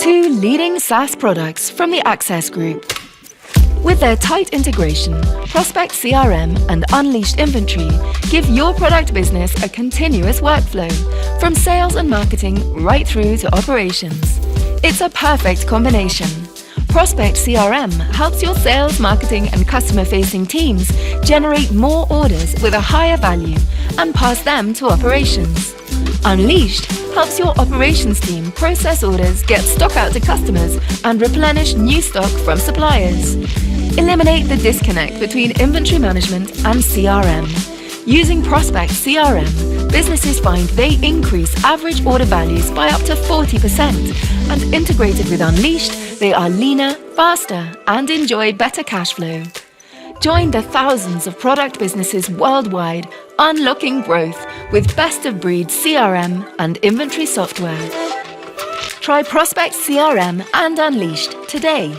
Two leading SaaS products from the Access Group. With their tight integration, Prospect CRM and Unleashed Inventory give your product business a continuous workflow, from sales and marketing right through to operations. It's a perfect combination. Prospect CRM helps your sales, marketing and customer-facing teams generate more orders with a higher value and pass them to operations. Unleashed helps your operations team process orders, get stock out to customers and replenish new stock from suppliers. Eliminate the disconnect between inventory management and CRM. Using Prospect CRM, businesses find they increase average order values by up to 40%, and integrated with Unleashed, they are leaner, faster, and enjoy better cash flow. Join the thousands of product businesses worldwide, unlocking growth with best-of-breed CRM and inventory software. Try Prospect CRM and Unleashed today.